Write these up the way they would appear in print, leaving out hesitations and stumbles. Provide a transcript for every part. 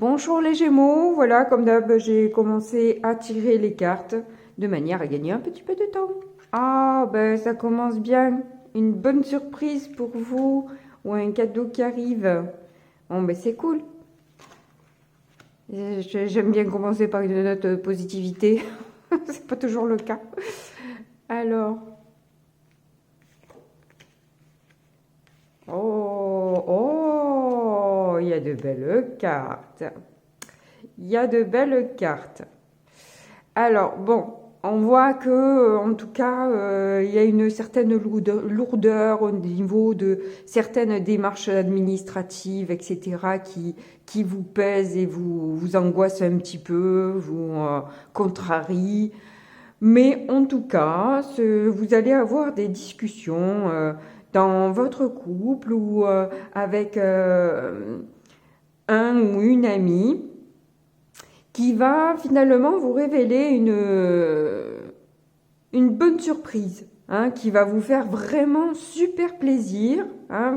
Bonjour les Gémeaux, voilà comme d'hab j'ai commencé à tirer les cartes de manière à gagner un petit peu de temps. Ah ben ça commence bien, une bonne surprise pour vous ou un cadeau qui arrive. Bon ben c'est cool. J'aime bien commencer par une note positivité, c'est pas toujours le cas. Alors, oh, il y a de belles cartes. Il y a de belles cartes. Alors, bon, on voit que, en tout cas, il y a une certaine lourdeur au niveau de certaines démarches administratives, etc., qui vous pèsent et vous angoissent un petit peu, vous contrarient. Mais en tout cas, vous allez avoir des discussions dans votre couple ou avec un ou une amie qui va finalement vous révéler une bonne surprise, hein, qui va vous faire vraiment super plaisir. Hein,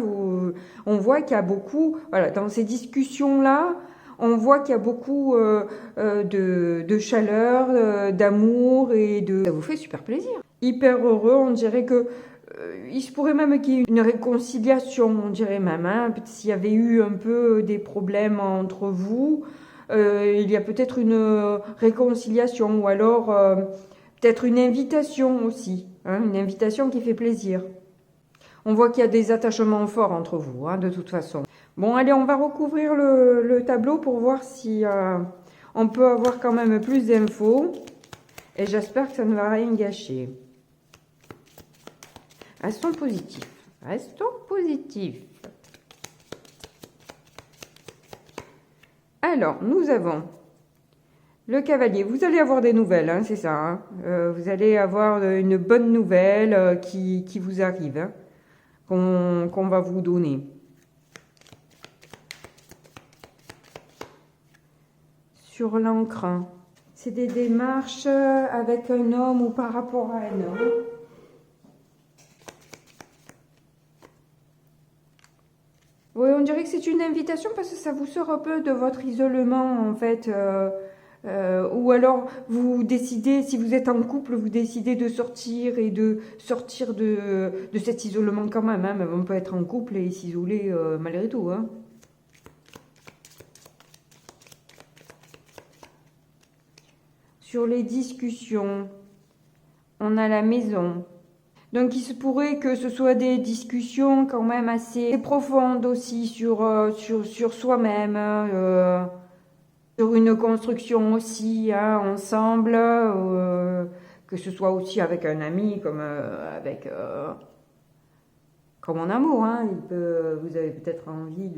on voit qu'il y a beaucoup, voilà, dans ces discussions-là, on voit qu'il y a beaucoup de chaleur, d'amour et de... Ça vous fait super plaisir. Hyper heureux, on dirait que il se pourrait même qu'il y ait une réconciliation, on dirait même, hein, s'il y avait eu un peu des problèmes entre vous. Il y a peut-être une réconciliation ou alors peut-être une invitation aussi, hein, une invitation qui fait plaisir. On voit qu'il y a des attachements forts entre vous, hein, de toute façon. Bon, allez, on va recouvrir le tableau pour voir si on peut avoir quand même plus d'infos. Et j'espère que ça ne va rien gâcher. Restons positifs. Restons positifs. Alors, nous avons le cavalier. Vous allez avoir des nouvelles, hein, c'est ça. Hein. Vous allez avoir une bonne nouvelle qui vous arrive, hein, qu'on va vous donner. Sur l'encre, c'est des démarches avec un homme ou par rapport à un homme. Oui, on dirait que c'est une invitation parce que ça vous sort un peu de votre isolement en fait. Ou alors vous décidez, si vous êtes en couple, vous décidez de sortir et de sortir de cet isolement quand même. Hein, mais on peut être en couple et s'isoler malgré tout. Hein. Sur les discussions, on a la maison. Donc il se pourrait que ce soit des discussions quand même assez profondes aussi sur soi-même, sur une construction aussi, hein, ensemble, que ce soit aussi avec un ami comme comme en amour. Hein. Vous avez peut-être envie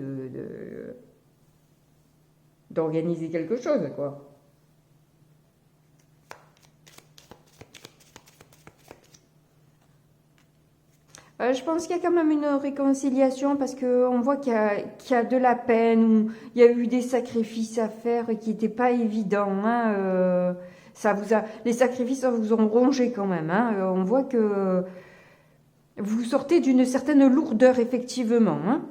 d'organiser quelque chose, quoi. Je pense qu'il y a quand même une réconciliation parce qu'on voit qu'il y a de la peine, ou il y a eu des sacrifices à faire qui n'étaient pas évidents. Hein, les sacrifices ça vous ont rongé quand même. Hein, on voit que vous sortez d'une certaine lourdeur effectivement. Hein.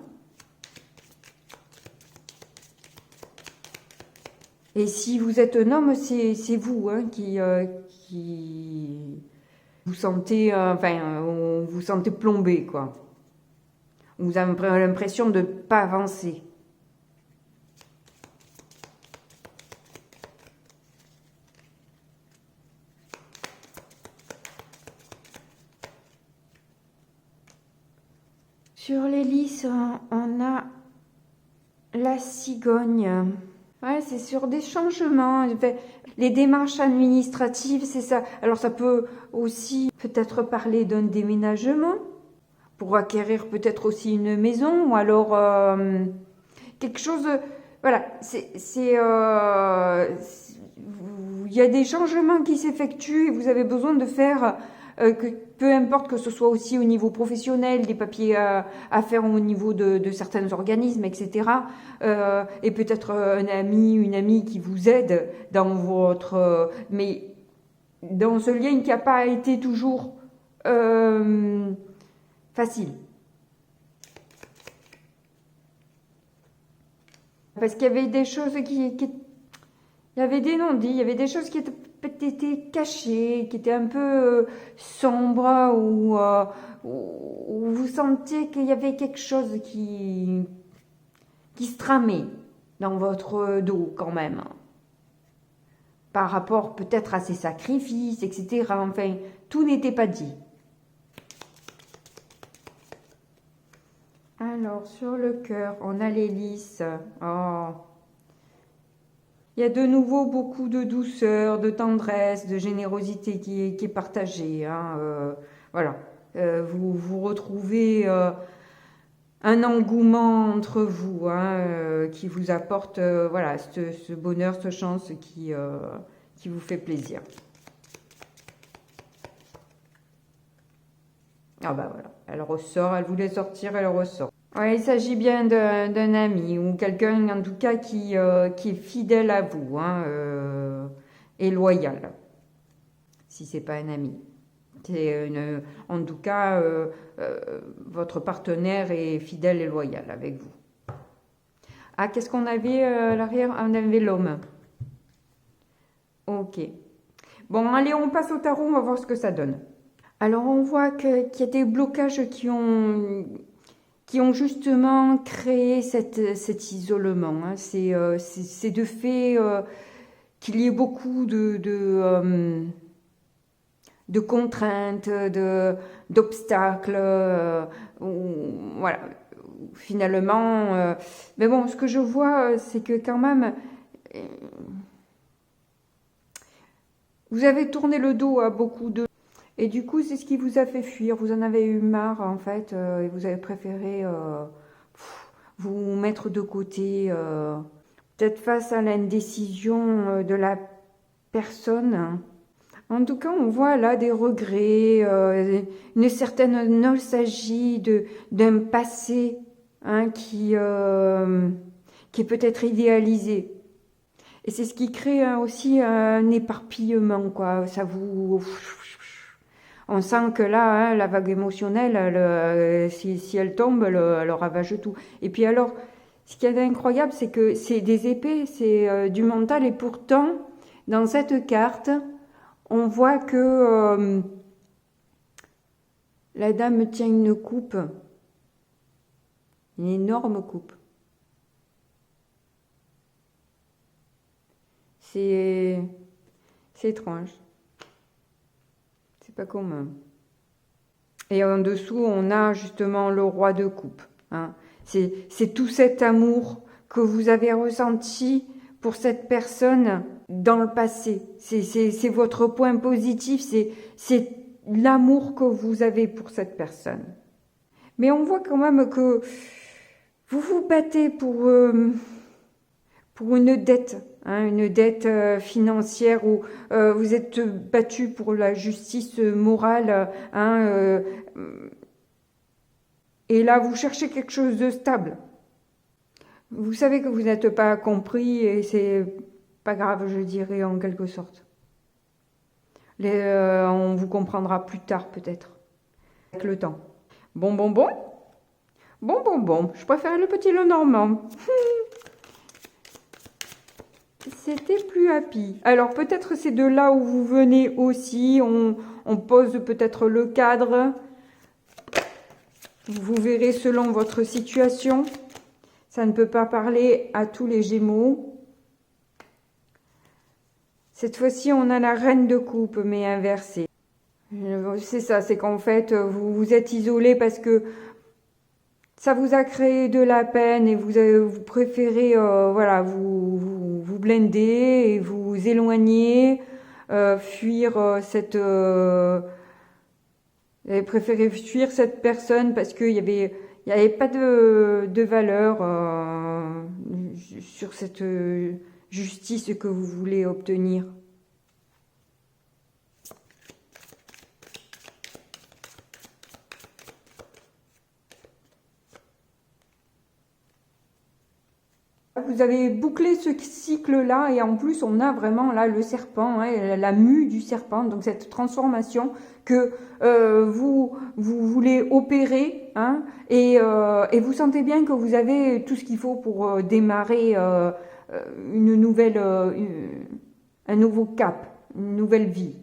Et si vous êtes un homme, c'est vous, hein, qui vous sentez, vous sentez plombé, quoi. Vous avez l'impression de ne pas avancer. Sur les lys, on a la cigogne. Ouais, c'est sur des changements. Les démarches administratives, c'est ça. Alors ça peut aussi peut-être parler d'un déménagement pour acquérir peut-être aussi une maison ou alors quelque chose. Voilà, il y a des changements qui s'effectuent et vous avez besoin de faire peu importe que ce soit aussi au niveau professionnel, des papiers à faire au niveau de certains organismes, etc. Et peut-être un ami, une amie qui vous aide dans votre... mais dans ce lien qui n'a pas été toujours facile. Parce qu'il y avait des choses il y avait des non-dits, il y avait des choses qui étaient peut-être cachées, qui étaient un peu sombres, où vous sentiez qu'il y avait quelque chose qui se tramait dans votre dos quand même. Par rapport peut-être à ses sacrifices, etc. Enfin, tout n'était pas dit. Alors, sur le cœur, on a l'hélice. Oh. Il y a de nouveau beaucoup de douceur, de tendresse, de générosité qui est partagée. Hein. Voilà. Vous retrouvez un engouement entre vous, hein, qui vous apporte voilà, ce bonheur, cette chance qui vous fait plaisir. Ah bah voilà, elle ressort, elle voulait sortir, elle ressort. Ouais, il s'agit bien d'un ami ou quelqu'un en tout cas qui est fidèle à vous, hein, et loyal, si c'est pas un ami. En tout cas, votre partenaire est fidèle et loyal avec vous. Ah, qu'est-ce qu'on avait à l'arrière? On avait l'homme. Ok. Bon, allez, on passe au tarot, on va voir ce que ça donne. Alors, on voit qu'il y a des blocages qui ont justement créé cet isolement. Hein. C'est de fait qu'il y ait beaucoup de contraintes, d'obstacles, voilà. Finalement, mais bon, ce que je vois, c'est que quand même, vous avez tourné le dos à beaucoup de... Et du coup, c'est ce qui vous a fait fuir. Vous en avez eu marre, en fait, et vous avez préféré vous mettre de côté, peut-être face à l'indécision de la personne. En tout cas, on voit là des regrets, une certaine nostalgie d'un passé, hein, qui est peut-être idéalisé. Et c'est ce qui crée aussi un éparpillement, quoi. Ça vous... On sent que là, hein, la vague émotionnelle, si elle tombe, elle ravage tout. Et puis alors, ce qui est incroyable, c'est que c'est des épées, c'est du mental, et pourtant, dans cette carte, on voit que la dame tient une coupe, une énorme coupe. C'est étrange. C'est pas commun. Et en dessous, on a justement le roi de coupe. Hein. C'est tout cet amour que vous avez ressenti pour cette personne dans le passé. C'est votre point positif, c'est l'amour que vous avez pour cette personne. Mais on voit quand même que vous vous battez pour une dette, hein, une dette financière, où vous êtes battu pour la justice morale, hein, et là vous cherchez quelque chose de stable. Vous savez que vous n'êtes pas compris et c'est pas grave, je dirais, en quelque sorte. On vous comprendra plus tard peut-être, avec le temps. Bon. Je préfère le petit Lenormand. C'était plus happy. Alors peut-être c'est de là où vous venez aussi. On pose peut-être le cadre. Vous verrez selon votre situation. Ça ne peut pas parler à tous les Gémeaux. Cette fois-ci, on a la reine de coupe, mais inversée. C'est ça, c'est qu'en fait, vous vous êtes isolé parce que ça vous a créé de la peine et vous préférez voilà, vous blinder et vous éloigner, fuir cette... vous avez préféré fuir cette personne parce qu'il y avait pas de valeur sur cette justice que vous voulez obtenir. vous avez bouclé ce cycle-là, et en plus on a vraiment là le serpent, hein, la mue du serpent, donc cette transformation que vous voulez opérer, hein, et vous sentez bien que vous avez tout ce qu'il faut pour démarrer une nouvelle, un nouveau cap, une nouvelle vie.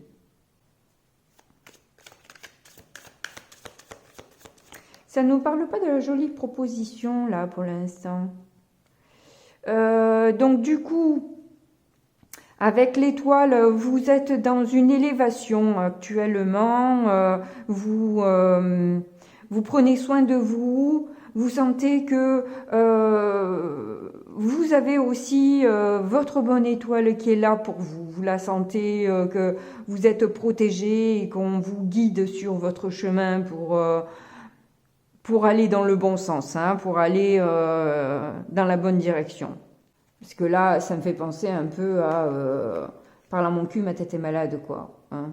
Ça ne nous parle pas de la jolie proposition là pour l'instant. Donc du coup, avec l'étoile, vous êtes dans une élévation actuellement. Vous prenez soin de vous. Vous sentez que vous avez aussi votre bonne étoile qui est là pour vous. Vous la sentez que vous êtes protégé et qu'on vous guide sur votre chemin pour aller dans le bon sens, hein, pour aller dans la bonne direction. Parce que là, ça me fait penser un peu à parle à mon cul, ma tête est malade, quoi. Hein.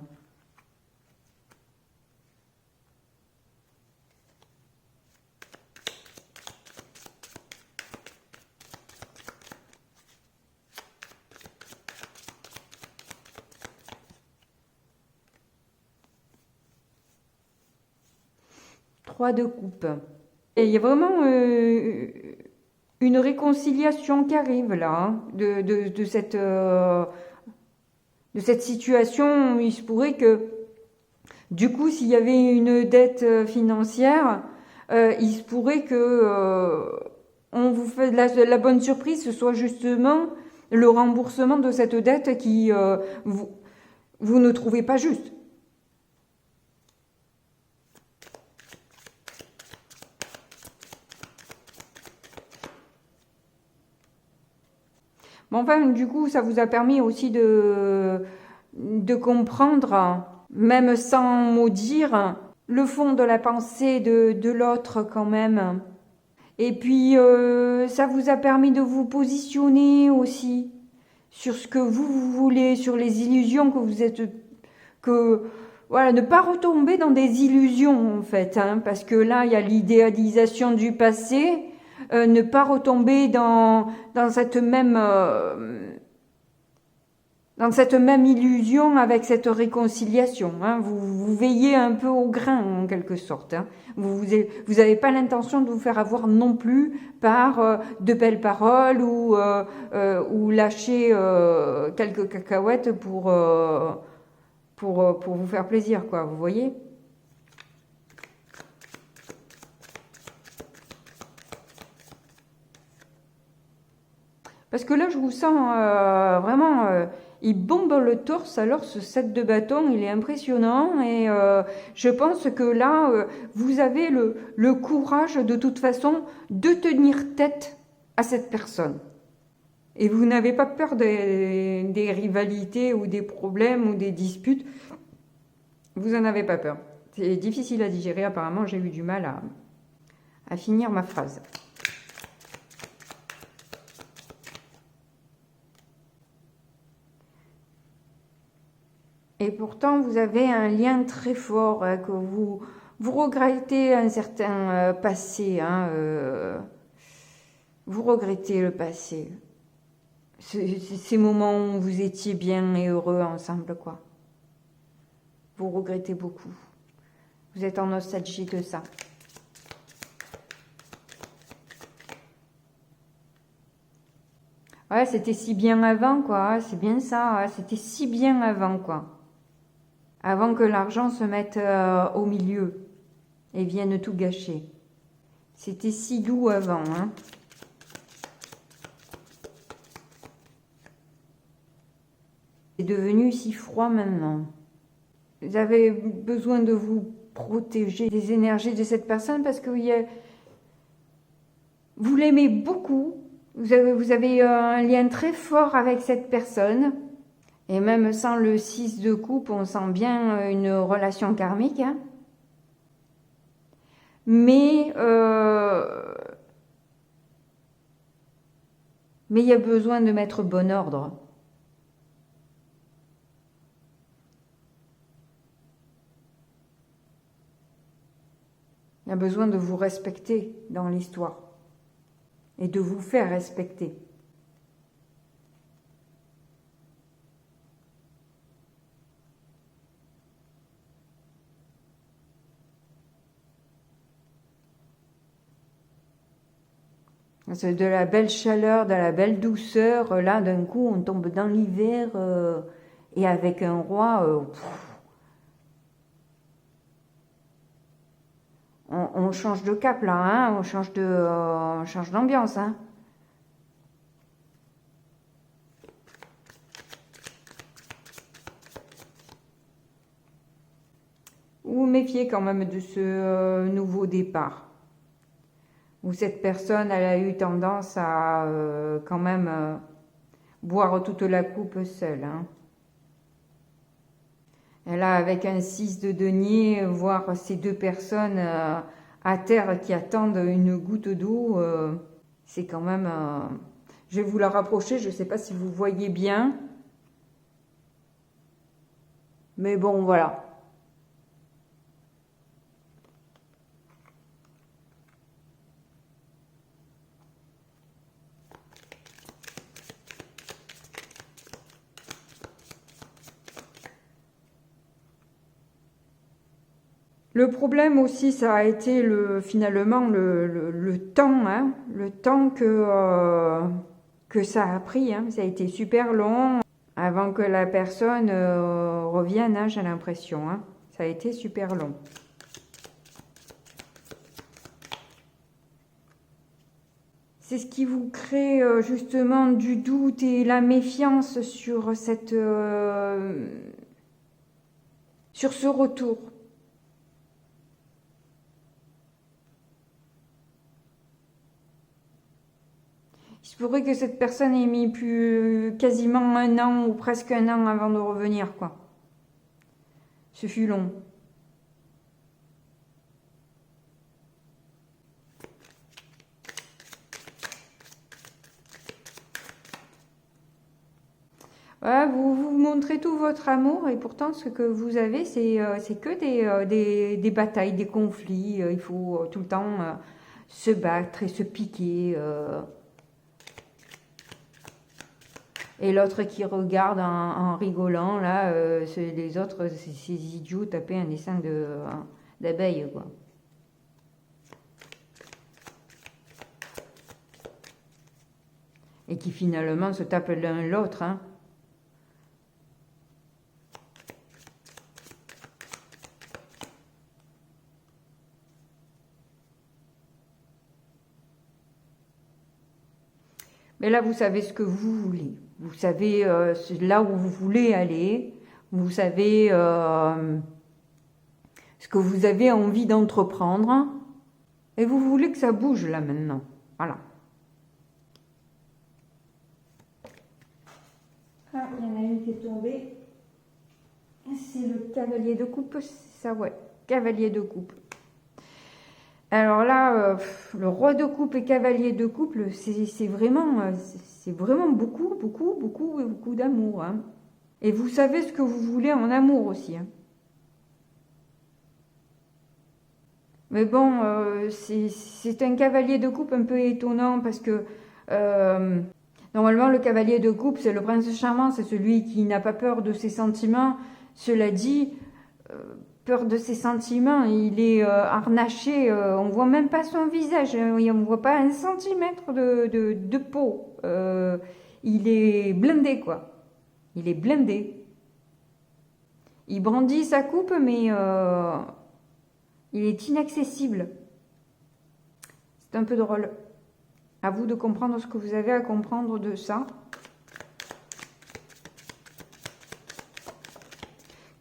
Trois de coupe. Et il y a vraiment une réconciliation qui arrive là, hein, de cette situation. Il se pourrait que, du coup, s'il y avait une dette financière, il se pourrait que on vous fait la bonne surprise, ce soit justement le remboursement de cette dette qui vous ne trouvez pas juste. Mais enfin, du coup, ça vous a permis aussi de comprendre, même sans mot dire, le fond de la pensée de l'autre quand même. Et puis, ça vous a permis de vous positionner aussi sur ce que vous voulez, sur les illusions que vous êtes... Voilà, ne pas retomber dans des illusions en fait, hein, parce que là, il y a l'idéalisation du passé. Ne pas retomber dans cette même illusion avec cette réconciliation. Hein. Vous veillez un peu au grain en quelque sorte. Hein. Vous n'avez pas l'intention de vous faire avoir non plus par de belles paroles ou lâcher quelques cacahuètes pour vous faire plaisir, quoi. Vous voyez ? Parce que là, je vous sens vraiment, il bombe le torse. Alors, ce 7 de bâton, il est impressionnant. Et je pense que là, vous avez le courage, de toute façon, de tenir tête à cette personne. Et vous n'avez pas peur des rivalités ou des problèmes ou des disputes. Vous n'en avez pas peur. C'est difficile à digérer, apparemment, j'ai eu du mal à finir ma phrase. Et pourtant, vous avez un lien très fort, hein, que vous regrettez un certain passé. Hein, vous regrettez le passé. Ces moments où vous étiez bien et heureux ensemble, quoi. Vous regrettez beaucoup. Vous êtes en nostalgie de ça. Ouais, c'était si bien avant, quoi. C'est bien ça. Ouais, c'était si bien avant, quoi. Avant que l'argent se mette au milieu et vienne tout gâcher. C'était si doux avant, hein. C'est devenu si froid maintenant. Vous avez besoin de vous protéger des énergies de cette personne parce que vous l'aimez beaucoup. Vous avez un lien très fort avec cette personne. Et même sans le 6 de coupe, on sent bien une relation karmique. Hein. Mais il y a besoin de mettre bon ordre. Il y a besoin de vous respecter dans l'histoire et de vous faire respecter. C'est de la belle chaleur, de la belle douceur. Là, d'un coup, on tombe dans l'hiver et avec un roi, on change de cap là, hein, on change d'ambiance, hein. Vous méfiez quand même de ce nouveau départ. Où cette personne, elle a eu tendance à quand même boire toute la coupe seule, hein. Et là, avec un 6 de denier, voir ces deux personnes à terre qui attendent une goutte d'eau, c'est quand même... je vais vous la rapprocher, je ne sais pas si vous voyez bien. Mais bon, voilà. Le problème aussi, ça a été finalement le temps, hein, le temps que ça a pris, hein. Ça a été super long avant que la personne revienne, hein, j'ai l'impression, hein. Ça a été super long. C'est ce qui vous crée justement du doute et la méfiance sur sur ce retour. Il se pourrait que cette personne ait mis quasiment un an ou presque un an avant de revenir, quoi. Ce fut long. Ouais, vous montrez tout votre amour et pourtant ce que vous avez, c'est que des batailles, des conflits. Il faut tout le temps se battre et se piquer. Et l'autre qui regarde en rigolant, là, les autres, ces idiots taper un dessin d'abeille, quoi. Et qui finalement se tapent l'un l'autre, hein. Mais là, vous savez ce que vous voulez. Vous savez là où vous voulez aller. Vous savez ce que vous avez envie d'entreprendre. Et vous voulez que ça bouge là maintenant. Voilà. Ah, il y en a une qui est tombée. C'est le cavalier de coupe, c'est ça, ouais. Cavalier de coupe. Alors là, le roi de coupe et cavalier de couple, c'est vraiment beaucoup, beaucoup, beaucoup, beaucoup d'amour, hein. Et vous savez ce que vous voulez en amour aussi, hein. Mais bon, c'est un cavalier de coupe un peu étonnant parce que normalement le cavalier de coupe, c'est le prince charmant, c'est celui qui n'a pas peur de ses sentiments. Cela dit, peur de ses sentiments, il est harnaché, on voit même pas son visage, hein, on voit pas un centimètre de peau. Il est blindé, quoi. Il est blindé. Il brandit sa coupe, mais il est inaccessible. C'est un peu drôle. À vous de comprendre ce que vous avez à comprendre de ça.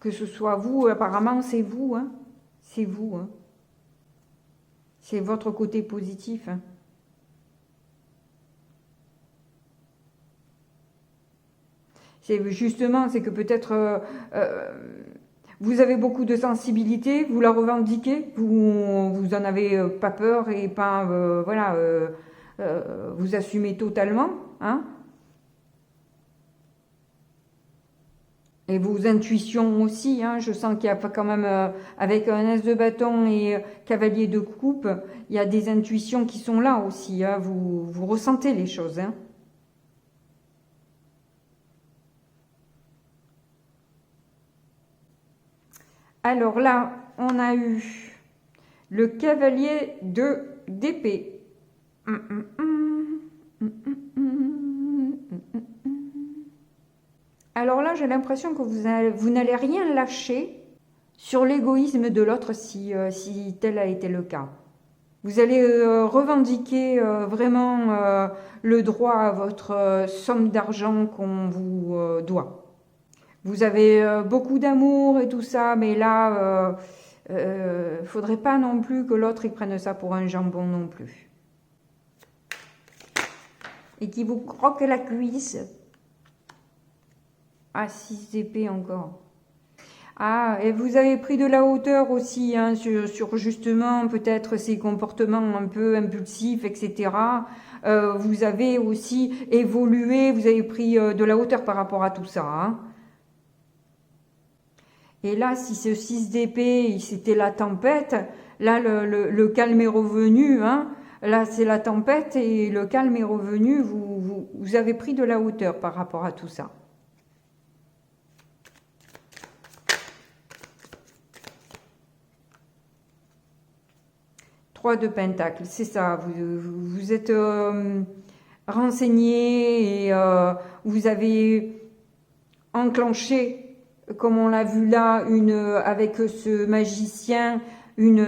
Que ce soit vous, apparemment c'est vous, hein. C'est vous, hein. C'est votre côté positif, hein. C'est justement, c'est que peut-être vous avez beaucoup de sensibilité, vous la revendiquez, vous en avez pas peur et pas, voilà, vous assumez totalement, hein. Et vos intuitions aussi, hein, je sens qu'il y a quand même, avec un as de bâton et cavalier de coupe, il y a des intuitions qui sont là aussi, hein, vous ressentez les choses, hein. Alors là, on a eu le cavalier d'épée. Alors là, j'ai l'impression que vous n'allez rien lâcher sur l'égoïsme de l'autre si tel a été le cas. Vous allez revendiquer vraiment le droit à votre somme d'argent qu'on vous doit. Vous avez beaucoup d'amour et tout ça, mais là, faudrait pas non plus que l'autre il prenne ça pour un jambon non plus. Et qui vous croque la cuisse. Ah, 6 d'épée encore. Ah, et vous avez pris de la hauteur aussi hein, sur justement peut-être ces comportements un peu impulsifs, etc. Vous avez aussi évolué, vous avez pris de la hauteur par rapport à tout ça. Hein. Et là, si ce 6 d'épée, c'était la tempête, là le calme est revenu. Hein. Là, c'est la tempête et le calme est revenu. Vous avez pris de la hauteur par rapport à tout ça. De Pentacles, c'est ça, vous êtes renseigné et vous avez enclenché, comme on l'a vu là, avec ce magicien, une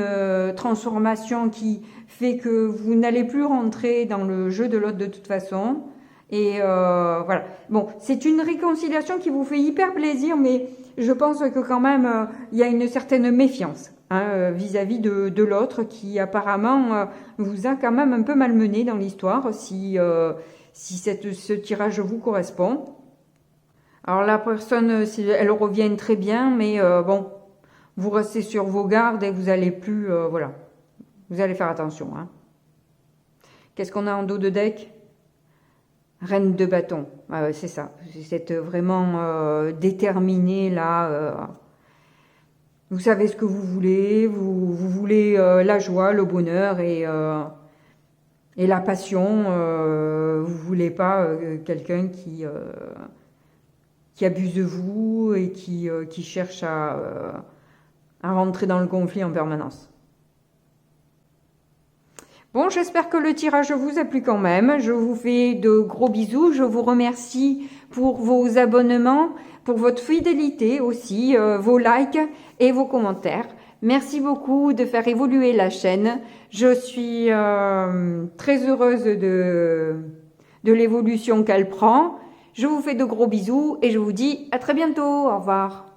transformation qui fait que vous n'allez plus rentrer dans le jeu de l'autre de toute façon. Et voilà. Bon, c'est une réconciliation qui vous fait hyper plaisir, mais je pense que quand même, il y a une certaine méfiance. Hein, vis-à-vis de l'autre qui apparemment vous a quand même un peu malmené dans l'histoire si ce tirage vous correspond. Alors la personne, elle revient très bien, mais bon, vous restez sur vos gardes et vous allez plus, voilà, vous allez faire attention. Hein. Qu'est-ce qu'on a en dos de deck? Reine de bâton, c'est ça, vous êtes vraiment déterminé là. Vous savez ce que vous voulez, vous voulez la joie, le bonheur et la passion. Vous voulez pas quelqu'un qui abuse de vous et qui cherche à rentrer dans le conflit en permanence. Bon, j'espère que le tirage vous a plu quand même. Je vous fais de gros bisous. Je vous remercie pour vos abonnements, pour votre fidélité aussi, vos likes et vos commentaires. Merci beaucoup de faire évoluer la chaîne. Je suis très heureuse de l'évolution qu'elle prend. Je vous fais de gros bisous et je vous dis à très bientôt. Au revoir.